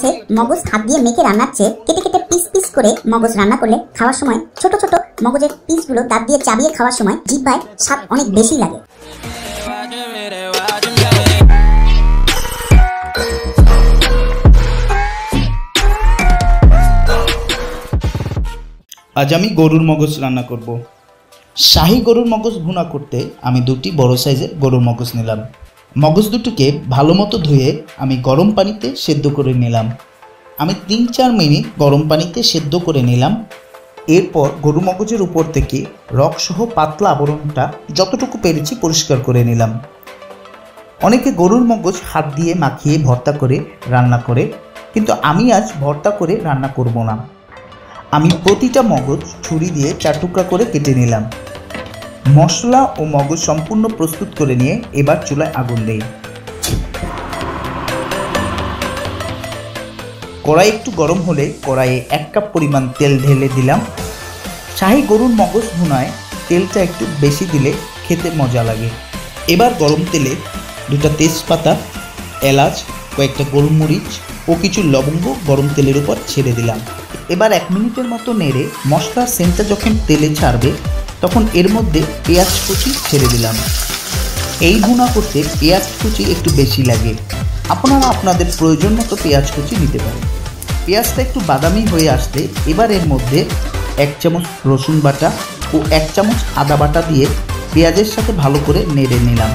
কাছে মগজ হাত দিয়ে মেখে রান্নার চেয়ে কেটে কেটে পিস পিস করে মগজ রান্না করলে খাওয়ার সময় ছোট ছোট মগজের পিসগুলো দাঁত দিয়ে চাবিয়ে খাওয়ার সময় জিহ্বায় স্বাদ অনেক বেশি লাগে। আজ আমি গরুর মগজ রান্না করব। শাহী গরুর মগজ ভুনা করতে আমি দুটি বড় সাইজের গরুর মগজ নিলাম। মগজ দুটোকে ভালো মতো ধুয়ে আমি গরম পানিতে সেদ্ধ করে নিলাম। আমি 3-4 মিনিট গরম পানিতে সেদ্ধ করে নিলাম। এরপর গরু মগজের উপর থেকে রগসহ পাতলা আবরণটা যতটুকু পেরেছি পরিষ্কার করে নিলাম। অনেকে গরুর মগজ হাত দিয়ে মাখিয়ে ভর্তা করে রান্না করে, কিন্তু আমি আজ ভর্তা করে রান্না করব না। আমি প্রতিটা মগজ ছুরি দিয়ে 4 টুকরা করে কেটে নিলাম। মশলা ও মগজ সম্পূর্ণ প্রস্তুত করে নিয়ে এবার চুলায় আগুন দেই। কড়াই একটু গরম হলে কড়াইয়ে 1 কাপ পরিমাণ তেল ঢেলে দিলাম। শাহী গরুর মগজ ভুনায় তেলটা একটু বেশি দিলে খেতে মজা লাগে। এবার গরম তেলে 2টা তেজপাতা, এলাচ, কয়েকটা গোলমরিচ ও কিছু লবঙ্গ গরম তেলের উপর ছেড়ে দিলাম। এবার 1 মিনিটের মতো নেড়ে মশলার সেন্টটা যখন তেলে ছাড়বে তখন এর মধ্যে পেঁয়াজ কুচি ছেড়ে দিলাম। এই ভুনা করতে পেঁয়াজ কুচি একটু বেশি লাগে, আপনারা আপনাদের প্রয়োজন মতো পেঁয়াজ কুচি নিতে পারেন। পেঁয়াজটা একটু বাদামি হয়ে আসলে এবার এর মধ্যে 1 চামচ রসুন বাটা ও 1 চামচ আদা বাটা দিয়ে পেঁয়াজের সাথে ভালো করে নেড়ে নিলাম।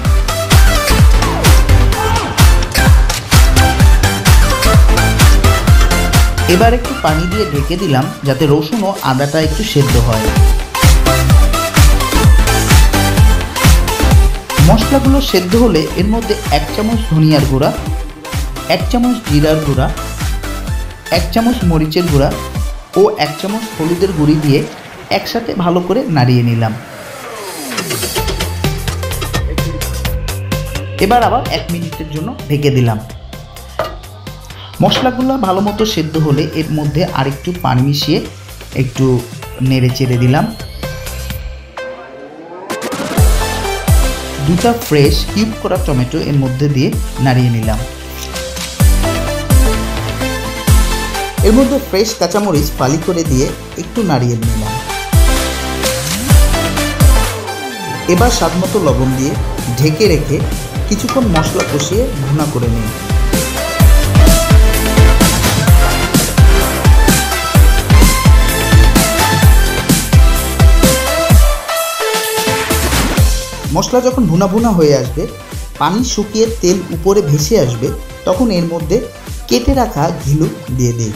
এবার একটু পানি দিয়ে ঢেকে দিলাম যাতে রসুন ও আদাটা একটু সেদ্ধ হয়। মশলাগুলো সেদ্ধ হলে এর মধ্যে 1 চামচ ধনিয়ার গুঁড়া, 1 চামচ জিরার গুঁড়া, 1 চামচ মরিচের গুঁড়া ও 1 চামচ হলুদের গুঁড়ি দিয়ে একসাথে ভালো করে নাড়িয়ে নিলাম। এবার আবার 1 মিনিটের জন্য ঢেকে দিলাম। মশলাগুলো ভালো মতো সেদ্ধ হলে এর মধ্যে আরেকটু পানি মিশিয়ে একটু নেড়ে চেড়ে দিলাম। 2টা ফ্রেশ কিউব করা টমেটো এর মধ্যে দিয়ে নাড়িয়ে নিলাম। এর মধ্যে ফ্রেশ কাঁচামরিচ ফালি করে দিয়ে একটু নাড়িয়ে নিলাম। এবার স্বাদমতো লবণ দিয়ে ঢেকে রেখে কিছুক্ষণ মশলা কষিয়ে ভুনা করে নিই। মশলা যখন ভুনা ভুনা হয়ে আসবে, পানি শুকিয়ে তেল উপরে ভেসে আসবে, তখন এর মধ্যে কেটে রাখা ঘিলু দিয়ে দিই।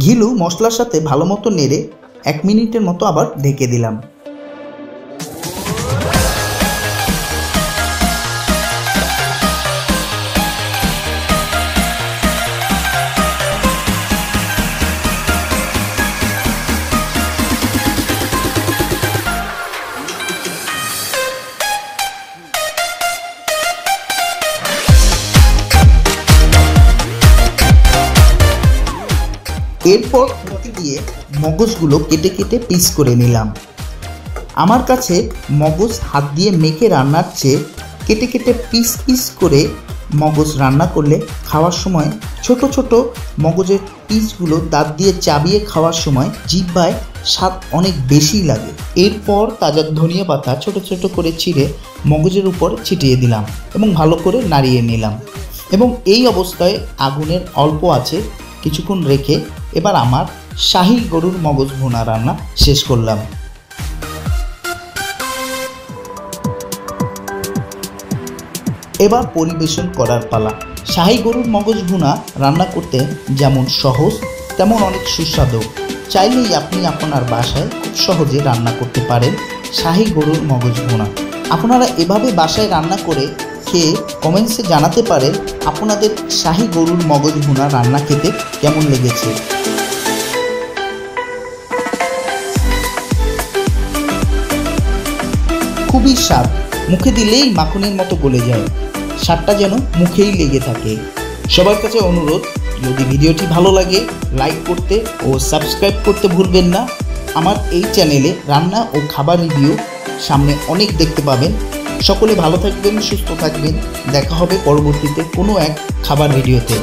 ঘিলু মশলার সাথে ভালো মতো নেড়ে 1 মিনিটের মতো আবার ঢেকে দিলাম। এরপর খুঁটি দিয়ে মগজগুলো কেটে কেটে পিস করে নিলাম। আমার কাছে মগজ হাত দিয়ে মেখে রান্নার চেয়ে কেটে কেটে পিস পিস করে মগজ রান্না করলে খাওয়ার সময় ছোট ছোট মগজের পিসগুলো দাঁত দিয়ে চাবিয়ে খাওয়ার সময় জিহ্বায় স্বাদ অনেক বেশি লাগে। এরপর তাজা ধনিয়া পাতা ছোট ছোট করে ছিঁড়ে মগজের উপর ছিটিয়ে দিলাম এবং ভালো করে নাড়িয়ে নিলাম। এবং এই অবস্থায় আগুনের অল্প আছে কিছুক্ষণ রেখে এবার আমার শাহী গরুর মগজ ভুনা রান্না শেষ করলাম। এবার পরিবেশন করার পালা। শাহী গরুর মগজ ভুনা রান্না করতে যেমন সহজ তেমন অনেক সুস্বাদু। চাইলেই আপনি আপনার বাসায় খুব সহজে রান্না করতে পারেন শাহী গরুর মগজ ভুনা। আপনারা এভাবে বাসায় রান্না করে খেয়ে কমেন্টসে জানাতে পারেন আপনাদের শাহী গরুর মগজ ভুনা রান্না খেতে কেমন লেগেছে। খুবই স্বাদ, মুখে দিলেই মাখনের মতো গলে যায়, স্বাদটা যেন মুখেই লেগে থাকে। সবার কাছে অনুরোধ, যদি ভিডিওটি ভালো লাগে লাইক করতে ও সাবস্ক্রাইব করতে ভুলবেন না। আমার এই চ্যানেলে রান্না ও খাবার রিভিউ সামনে অনেক দেখতে পাবেন। সকলে ভালো থাকবেন, সুস্থ থাকবেন। দেখা হবে পরবর্তীতে কোনো এক খাবার ভিডিওতে।